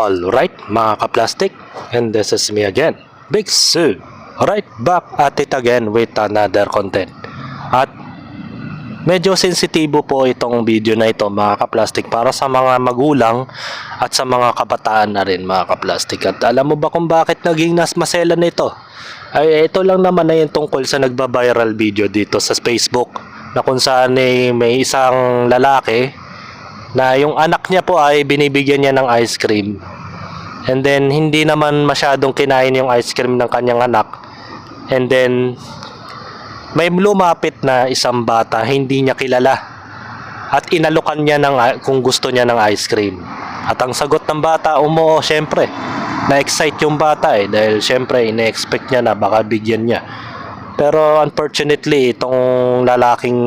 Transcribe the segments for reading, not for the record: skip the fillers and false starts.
Alright mga kaplastic, and this is me again, Big Sue. Right back at it again with another content. At medyo sensitibo po itong video na ito mga kaplastic para sa mga magulang at sa mga kabataan na rin mga kaplastic. At alam mo ba kung bakit naging maselan nito? Ay ito lang naman na yung tungkol sa nagba-viral video dito sa Facebook na kung saan may isang lalaki na yung anak niya po ay binibigyan niya ng ice cream. And then hindi naman masyadong kinain yung ice cream ng kanyang anak. And then may lumapit na isang bata, hindi niya kilala. At inalukan niya kung gusto niya ng ice cream. At ang sagot ng bata, umuo, syempre. Na-excite yung bata dahil syempre ine-expect niya na baka bigyan niya. Pero unfortunately, itong lalaking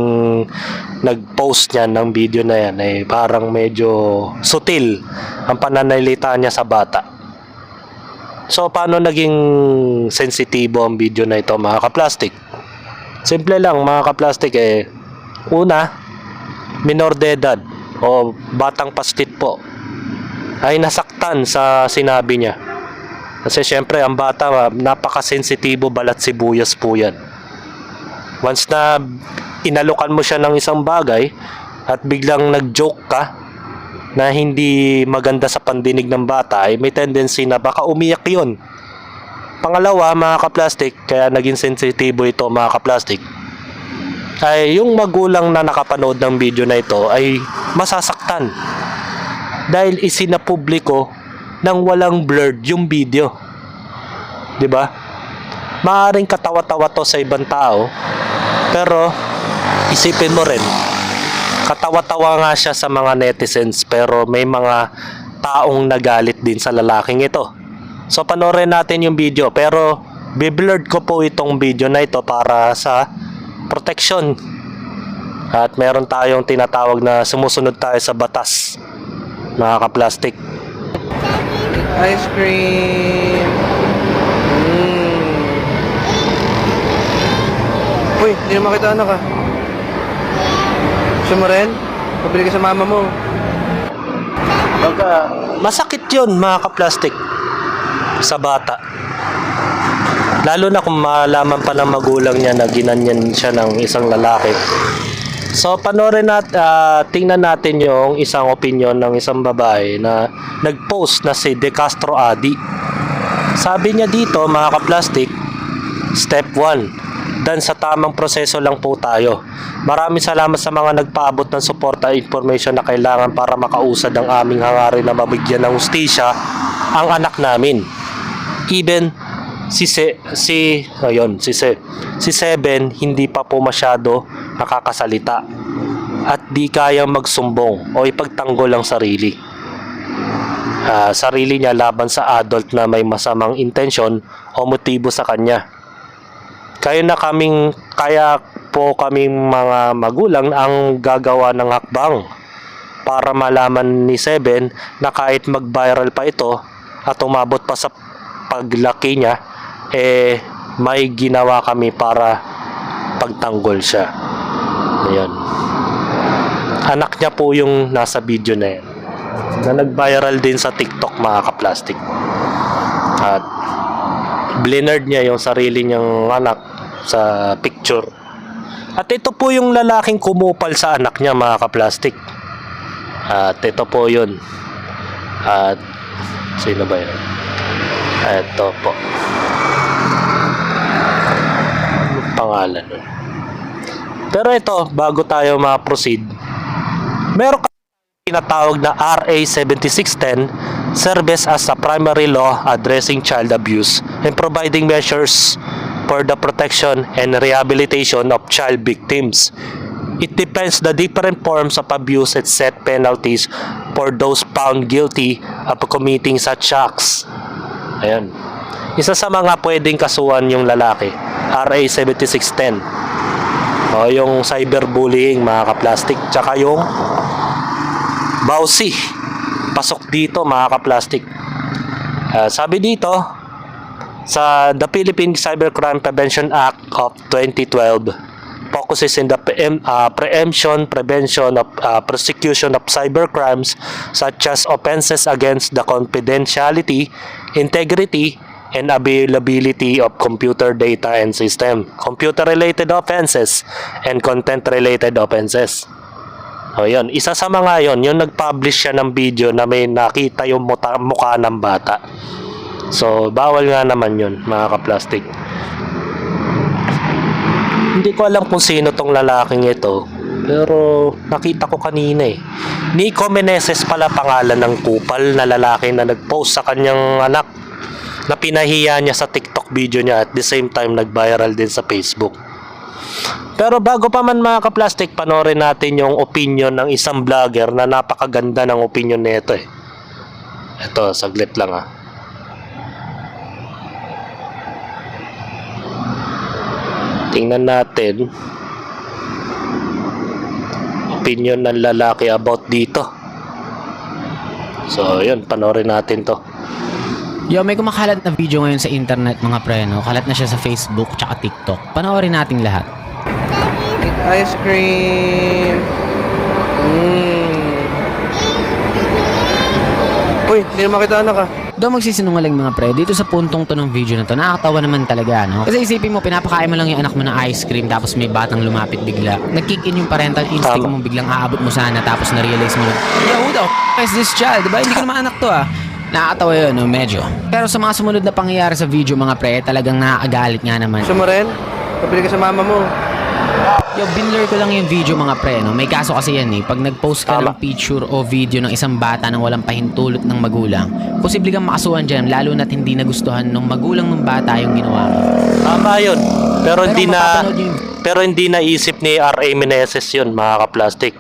nag-post niya ng video na yan ay parang medyo sutil ang pananalita niya sa bata. So paano naging sensitibo ang video na ito mga kaplastic? Simple lang mga kaplastic una, minor de edad o batang pastit po ay nasaktan sa sinabi niya. Kasi syempre ang bata napaka-sensitibo, balat sibuyas po yan. Once na inalukan mo siya ng isang bagay at biglang nag-joke ka na hindi maganda sa pandinig ng bata ay may tendency na baka umiyak yun. Pangalawa mga kaplastic, kaya naging sensitibo ito mga kaplastic, ay yung magulang na nakapanood ng video na ito ay masasaktan dahil isinapubliko nang walang blurred yung video. 'Di ba? Maaring katawa-tawa to sa ibang tao, pero isipin mo rin, katawa-tawa nga siya sa mga netizens, pero may mga taong nagalit din sa lalaking ito. So panoorin natin yung video, pero bi-blurred ko po itong video na ito para sa protection. At meron tayong tinatawag na sumusunod tayo sa batas, mga kaplastic. Ice cream. Uy, hindi na makita anak ah. Gusto mo rin? Pabili ka sa mama mo. Masakit yun mga kaplastic sa bata. Lalo na kung malaman pa ng magulang niya na ginanyan siya ng isang lalaki. So panoorin tingnan natin yung isang opinion ng isang babae na nag-post na si De Castro Adi. Sabi niya dito mga kaplastic, step 1, dan sa tamang proseso lang po tayo. Maraming salamat sa mga nagpaabot ng suporta at information na kailangan para makausad ang aming hangarin na mabigyan ng hustisya ang anak namin. Even si Seven hindi pa po masyado nakakasalita at di kayang magsumbong o ipagtanggol ang sarili. Sarili niya laban sa adult na may masamang intensyon o motibo sa kanya. Kaya po kaming mga magulang ang gagawa ng hakbang para malaman ni Seven na kahit mag-viral pa ito at umabot pa sa paglaki niya, may ginawa kami para pagtanggol siya. Ayan. Anak niya po yung nasa video na yan, na nag-viral din sa TikTok mga kaplastic. At blinerd niya yung sarili niyang anak sa picture. At ito po yung lalaking kumupal sa anak niya mga kaplastic. At ito po yun. At sino ba yun? Ito po. Pangalan nun. Pero ito, bago tayo ma-proceed, meron tinatawag na RA 7610, serves as a primary law addressing child abuse and providing measures for the protection and rehabilitation of child victims. It defines the different forms of abuse and set penalties for those found guilty of committing such acts. Ayan. Isa sa mga pwedeng kasuhan yung lalaki, RA 7610. O yung cyberbullying mga kaplastic, tsaka yung bawsi. Pasok dito mga kaplastic. Sabi dito sa the Philippine Cybercrime Prevention Act of 2012, focuses in the preemption, prevention of prosecution of cybercrimes such as offenses against the confidentiality, integrity, and availability of computer data and system, computer-related offenses, and content-related offenses. O yun, isa sa mga yon, yung nag-publish siya ng video na may nakita yung mukha ng bata. So, bawal nga naman yun, mga kaplastik. Hindi ko alam kung sino tong lalaking ito, pero nakita ko kanina eh. Nico Meneses pala pangalan ng kupal na lalaki na nag-post sa kanyang anak na pinahiya niya sa TikTok video niya at the same time nag-viral din sa Facebook. Pero bago pa man mga kaplastik, panoorin natin yung opinion ng isang vlogger na napakaganda ng opinion nito eh. Ito, saglit lang ah. Tingnan natin opinion ng lalaki about dito. So, yun, panoorin natin to. Yo, may kumakalat na video ngayon sa internet mga preno. Kalat na siya sa Facebook tsaka TikTok. Panoorin nating lahat. Eat ice cream. Uy, hindi na makita anak ah. Daw magsisinungaling mga pre, dito sa puntong to ng video na to, nakakatawa naman talaga, no? Kasi isipin mo, pinapakain mo lang yung anak mo ng ice cream tapos may batang lumapit bigla. Nag-kick in yung parental instinct mo, biglang aabot mo sana tapos na-realize mo, yo, who the f*** is this child? Diba? Hindi ko naman anak to ah. Nakakatawa yun, no? Medyo. Pero sa mga sumunod na pangyayari sa video mga pre, talagang nakakagalit nga naman. Gusto mo rin? Pabili ka sa mama mo. Yo, binlur ko lang yung video mga pre, no? May kaso kasi yan eh. Pag nag-post ka Tama. ng picture o video ng isang bata nang walang pahintulot ng magulang, posible kang makasuhan dyan, lalo na't hindi nagustuhan ng magulang ng bata yung ginawa mo. Tama yun. Pero hindi na mapapanood yung... pero hindi naisip ni R.A. Meneses yun, mga kaplastik.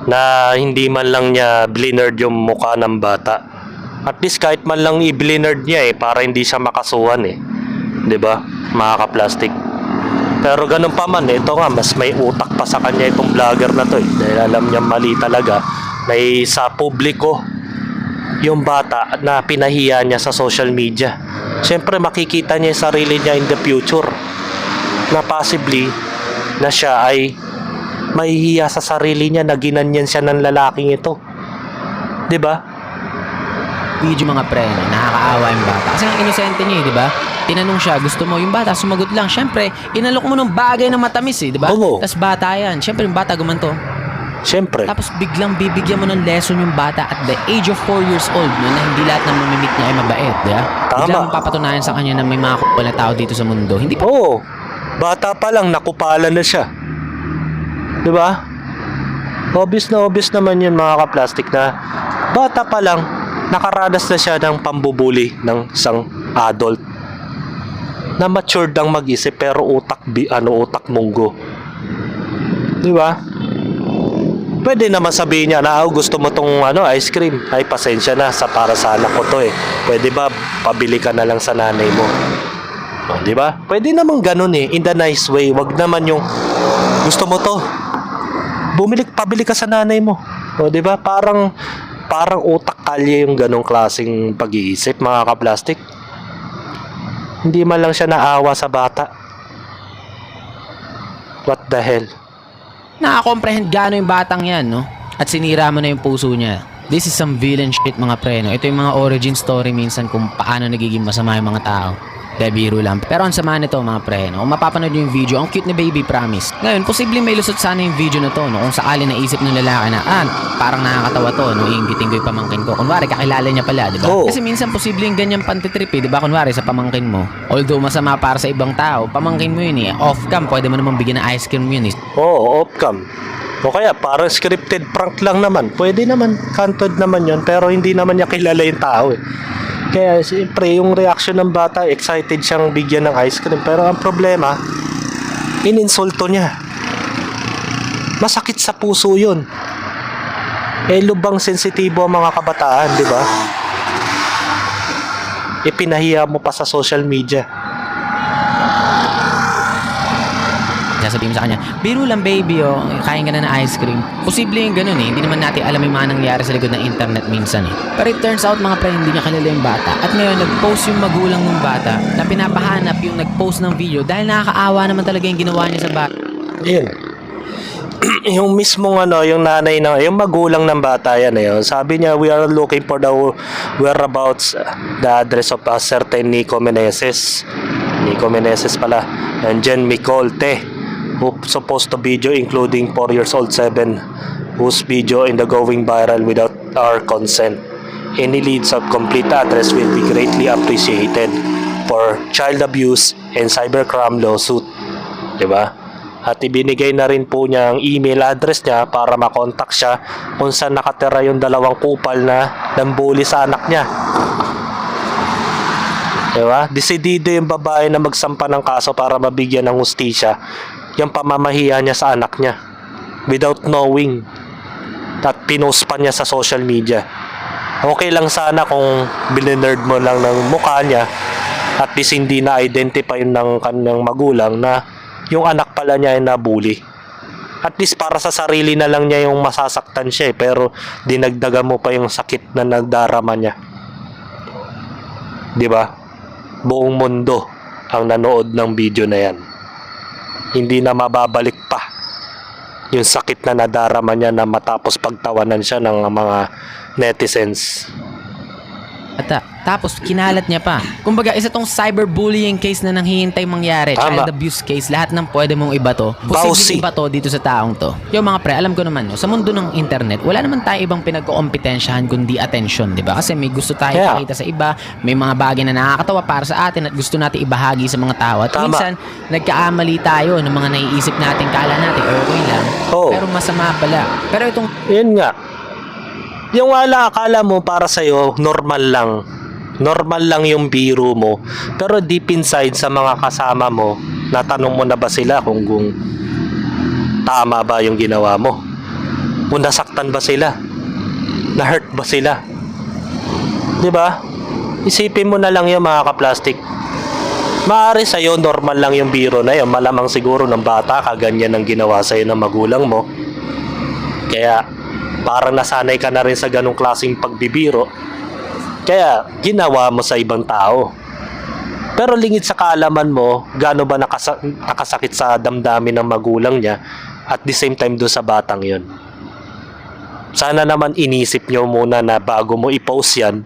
Na hindi man lang niya blinerd yung mukha ng bata. At least kahit man lang i-blinerd niya eh, para hindi siya makasuhan eh. 'Di ba? Mga kaplastik. Pero ganun pa man, ito nga, mas may utak pa sa kanya itong vlogger na to eh. Dahil alam niya mali talaga. May sa publiko yung bata na pinahiya niya sa social media. Siyempre makikita niya yung sarili niya in the future. Na possibly na siya ay mahihiya sa sarili niya na ginanyan siya ng lalaking ito. 'Di ba? video mga pre, no? Nakakaawa yung bata. Kasi ang inosente niya, di ba? Tinanong siya, gusto mo yung bata, sumagot lang. Siyempre, inalok mo ng bagay na matamis, di ba? Oo. Tapos bata yan. Siyempre, yung bata gumanto. Siyempre. Tapos biglang bibigyan mo ng lesson yung bata at the age of 4 years old, no? Na hindi lahat ng mamimik niya ay mabait, di ba? Tama. Biglang mapapatunayan sa kanya na may mga kupal na tao dito sa mundo. Hindi pa. Oo. Bata pa lang, nakupalan na siya. 'Di ba? Obvious naman yun mga kaplastik na bata pa lang, nakaranas na siya ng pambubuli ng isang adult na matured ang mag-isip pero utak munggo. 'Di ba? Pwede naman sabihin niya na gusto mo tong ice cream. Ay pasensya na para sa anak ko to eh. Pwede ba pabili ka na lang sa nanay mo? O, 'di ba? Pwede naman ganun eh, in the nice way. Wag naman yung gusto mo to. Pabili ka sa nanay mo. O, 'di ba? Parang utak kalye yung ganong klaseng pag-iisip, mga kaplastik. Hindi man lang siya naawa sa bata. What the hell? Nakakomprehend gaano yung batang yan, no? At sinira mo na yung puso niya. This is some villain shit mga pre, no? Ito yung mga origin story minsan kung paano nagiging masama yung mga tao. Biro lang. Pero ang sama nito mga pre, no? Kung mapapanood yung video, ang cute ni baby, promise. Ngayon, posibleng may lusot sana yung video na to, no? Kung sakali naisip ng lalaki na, parang nakakatawa to, no? Iingitin ko yung pamangkin ko. Kunwari, kakilala niya pala, di ba? Oo. Kasi minsan posibleng ganyan pantitrip, di ba? Kunwari, sa pamangkin mo. Although masama para sa ibang tao, pamangkin mo yun eh. Off-cam, pwede mo naman bigyan ng ice cream yun eh. Oo, off-cam. O kaya parang scripted prank lang naman. Pwede naman, canted naman yun. Pero hindi naman niya kilala yung tao eh. Kaya siyempre yung reaction ng bata, excited siyang bigyan ng ice cream. Pero ang problema, ininsulto niya. Masakit sa puso yun. Lubang sensitibo ang mga kabataan, di ba? Ipinahiya mo pa sa social media. Sasabihin mo sa kanya, biro lang baby, oh, kain ka na ng ice cream. Posible yung ganun eh. Hindi naman natin alam yung mga nangyari sa likod ng internet minsan eh. Pero it turns out mga pre, hindi niya kilala yung bata. At ngayon, nag-post yung magulang ng bata na pinapahanap yung nag-post ng video dahil nakakaawa naman talaga yung ginawa niya sa bata. Yun. Yung mismong yung nanay na, yung magulang ng bata yan sabi niya, we are looking for the whereabouts, the address of a certain Nico Meneses pala, and Jen Micolte, who supposed to video including 4 years old 7, whose video in the going viral without our consent. Any leads of complete address will be greatly appreciated for child abuse and cybercrime lawsuit. Diba? At ibinigay na rin po niya ang email address niya para makontak siya kung saan nakatira yung 2 kupal na nambuli sa anak niya. Diba? Desidido yung babae na magsampa ng kaso para mabigyan ng hustisya yung pamamahiya niya sa anak niya without knowing, at pinost pa niya sa social media. Okay lang sana kung bininerd mo lang ng mukha niya, at least hindi na-identify ng kanyang magulang na yung anak pala niya ay nabuli. At least para sa sarili na lang niya yung masasaktan siya pero dinagdagan mo pa yung sakit na nagdarama niya. 'Di ba? Buong mundo ang nanood ng video na yan. Hindi na mababalik pa yung sakit na nadarama niya na matapos pagtawanan siya ng mga netizens. Tapos kinalat niya pa. Kumbaga, isa tong cyberbullying case na nanghihintay mangyari. Tama. Child abuse case. Lahat ng pwede mong ibato. Bawsi. Posibleng ibato dito sa taong to. Yung mga pre, alam ko naman, sa mundo ng internet, wala naman tayo ibang pinagkukompetensyahan kundi attention, di ba? Kasi may gusto tayo pakita sa iba, may mga bagay na nakakatawa para sa atin at gusto natin ibahagi sa mga tao. At Tama. minsan, nagkaamali tayo ng mga naiisip natin, kala natin okay lang. Oo. Pero masama pala. Pero itong Yun nga. Yung akala mo para sa'yo, normal lang. Normal lang yung biro mo. Pero deep inside sa mga kasama mo, natanong mo na ba sila kung tama ba yung ginawa mo? Kung nasaktan ba sila? Na-hurt ba sila? 'Di ba? Isipin mo na lang yung mga kaplastik. Maaari sa'yo, normal lang yung biro na yun. Malamang siguro ng bata ka, ganyan ang ginawa sa'yo ng magulang mo. Kaya, parang nasanay ka na rin sa ganong klaseng pagbibiro. Kaya, ginawa mo sa ibang tao. Pero lingid sa kaalaman mo, gaano ba nakasakit sa damdamin ng magulang niya at the same time doon sa batang yun. Sana naman inisip nyo muna na bago mo i-post yan,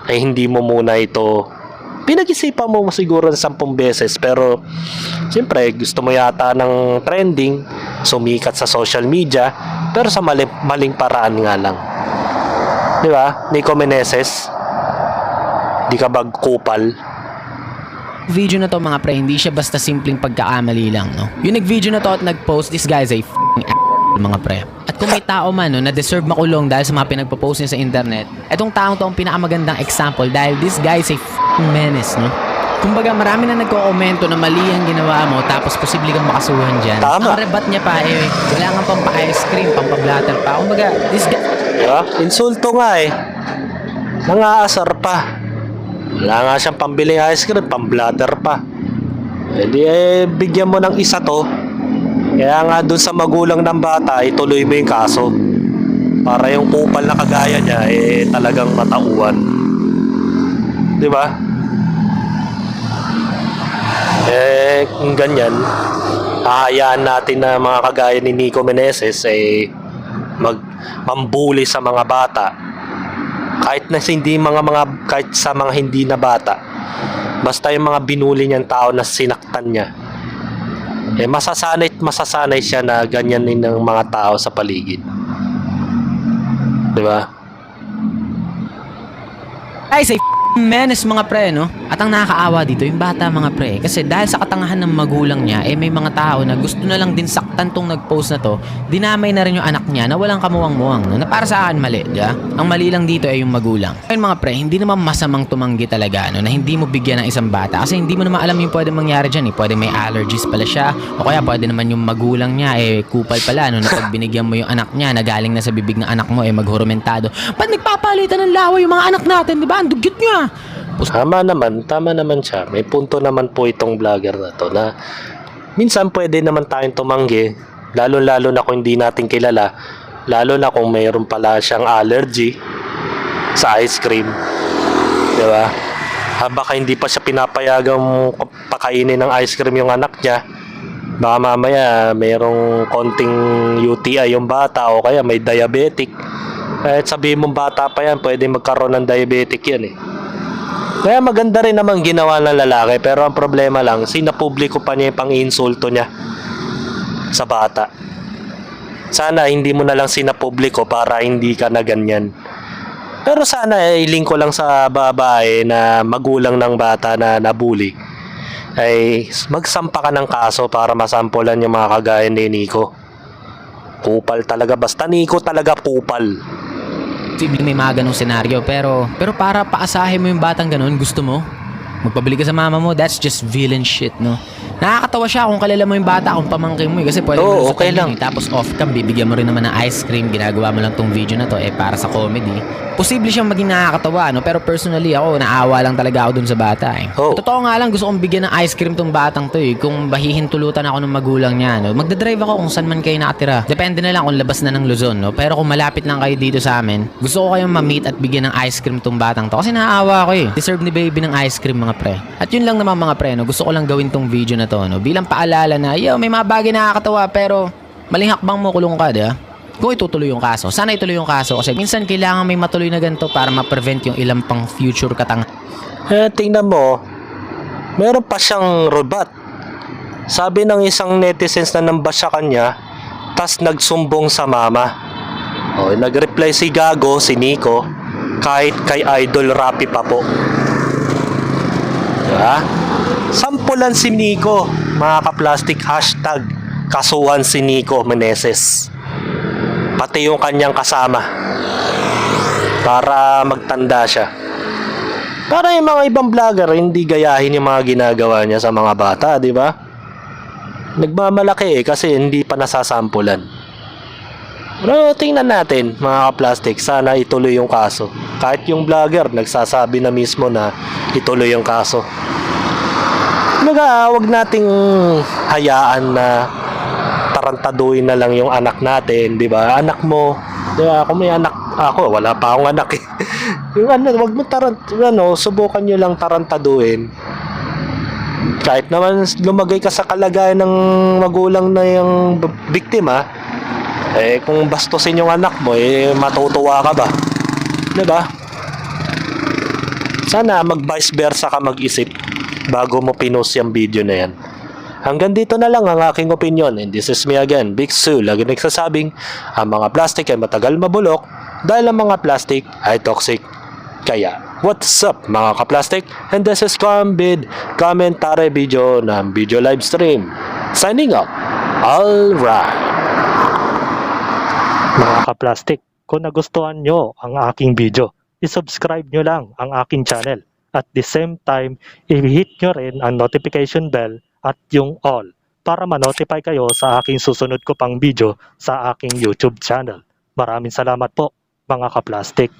ay hindi mo muna ito pinag-isipan mo siguro 10 beses, pero siyempre gusto mo yata ng trending, sumikat sa social media, pero sa maling paraan nga lang. Di ba? Nico Meneses, di ka bagkupal. video na to mga pre, hindi siya basta simpleng pagkakamali lang, no? Yung nag-video na to at nag-post, this guy's a f***ing mga pre. At kung may tao man, no, na deserve makulong dahil sa mga pinagpo-post niya sa internet, etong taong to ang pinakamagandang example dahil this guy's a f***ing menace, no? Kumbaga, marami na nagko-komento na mali ang ginawa mo tapos posible kang makasuhan dyan. Tama. Ang rebat niya pa, wala nga pang pa-ice cream, pang pa-blatter pa. Kumbaga, this guy... Diba? Insulto nga nangaasar pa. Wala nga siyang pambiling ice cream, pamblatter pa. Bigyan mo ng isa to. Kaya nga dun sa magulang ng bata, ituloy mo yung kaso. Para yung kupal na kagaya niya, talagang matauan. Diba? Kung ganyan, hahayaan natin na mga kagaya ni Nico Meneses mambuli sa mga bata. Kahit sa mga hindi na bata, basta yung mga binuli niyang tao na sinaktan niya, masasanay siya na ganyan din ng mga tao sa paligid. Diba? Ay, say menace mga pre, no? At ang nakakaawa dito, yung bata mga pre. Kasi dahil sa katangahan ng magulang niya, may mga tao na gusto na lang din saktan tong nag-post na to, dinamay na rin yung anak niya na walang kamuwang-muwang, no? Na para sa akin mali, di ba? Ang mali lang dito ay yung magulang. Ayun mga pre, hindi naman masamang tumanggi talaga, no? Na hindi mo bigyan ng isang bata. Kasi hindi mo naman alam yung pwede mangyari dyan, Pwede may allergies pala siya, o kaya pwede naman yung magulang niya, kupal pala, no? Na pag binigyan mo yung anak niya, na galing na sa bibig ng anak mo, maghurumentado. Ba't nagpapalitan ng laway yung mga anak natin, di ba? Ang dugyot niya! Tama naman siya. May punto naman po itong vlogger na to na minsan pwede naman tayong tumanggi, lalo na kung hindi natin kilala, lalo na kung mayroon pala siyang allergy sa ice cream, di ba? Baka hindi pa siya pinapayagang pakainin ng ice cream yung anak niya, Baka mamaya mayroong konting UTI yung bata o kaya may diabetic. Kahit sabihin mong bata pa yan, pwede magkaroon ng diabetic yan eh. Kaya maganda rin naman ginawa ng lalaki, pero ang problema lang, sinapubliko pa niya yung pang-insulto niya sa bata. Sana hindi mo na lang sinapubliko para hindi ka na ganyan. Pero sana iling ko lang sa babae na magulang ng bata na nabully ay magsampa ka ng kaso para masampulan yung mga kagaya ni Nico. Kupal talaga, basta Nico talaga kupal. May mga ganong senaryo, pero para paasahin mo yung batang ganon, gusto mo? Magpabili ka sa mama mo, that's just villain shit, no? Nakakatawa siya kung kalala mo yung bata, kung pamangkin mo kasi pwede mo okay lang. Tapos off cam, bibigyan mo rin naman ng ice cream, ginagawa mo lang tong video na to para sa comedy. Posible siyang maging nakakatawa, no? Pero personally ako, naawa lang talaga ako dun sa bata Totoo nga lang, gusto kong bigyan ng ice cream tong batang to kung bahihintulutan ako ng magulang niya, no? Magdadrive ako kung saan man kayo nakatira. Depende na lang kung labas na ng Luzon, no? Pero kung malapit lang kayo dito sa amin, gusto ko kayong ma-meet at bigyan ng ice cream tong batang to kasi naaawa ko Deserve ni baby ng ice cream, mga pre. At yun lang naman, mga pre, no? Gusto ko lang gawin tong video na to, no? Bilang paalala na, may mga bagay nakakatawa pero maling hakbang mo, kulong ka, di ba? Kung itutuloy yung kaso, sana ituloy yung kaso kasi minsan kailangan may matuloy na ganito para ma-prevent yung ilang pang future katang. Tingnan mo, meron pa siyang rubat. Sabi ng isang netizens na nambas sa kanya, tas nagsumbong sa mama. Nag-reply si Gago, si Nico, kahit kay Idol Rapi pa po. Diba? Sampulan si Nico, mga ka-plastic, hashtag kasuhan si Nico Meneses. Pati yung kanyang kasama para magtanda siya. Para yung mga ibang vlogger hindi gayahin yung mga ginagawa niya sa mga bata, di ba? Nagmamalaki kasi hindi pa nasasampulan. Pero tingnan natin, mga ka-plastic, sana ituloy yung kaso. Kahit yung vlogger nagsasabi na mismo na ituloy yung kaso. Wag nating hayaan na tarantaduhin na lang yung anak natin, di ba? Anak mo, di ba? Kung may anak ako, wala pa akong anak yung wag mo subukan nyo lang tarantaduhin. Kahit naman lumagay ka sa kalagayan ng magulang na yung biktima, kung bastusin yung anak mo, matutuwa ka ba? Di ba? Sana mag-vice versa ka mag-isip bago mo pinost yung video na yan. Hanggang dito na lang ang aking opinion, and this is me again, Big Sue, lagi nagsasabing ang mga plastic ay matagal mabulok dahil ang mga plastic ay toxic. Kaya, what's up mga ka-plastic? And this is Combid Commentary Video ng video live stream. Signing up. Alright. Mga ka-plastic, kung nagustuhan nyo ang aking video, isubscribe nyo lang ang aking channel. At the same time, i-hit nyo rin ang notification bell at yung all para ma-notify kayo sa aking susunod ko pang video sa aking YouTube channel. Maraming salamat po mga ka-plastic.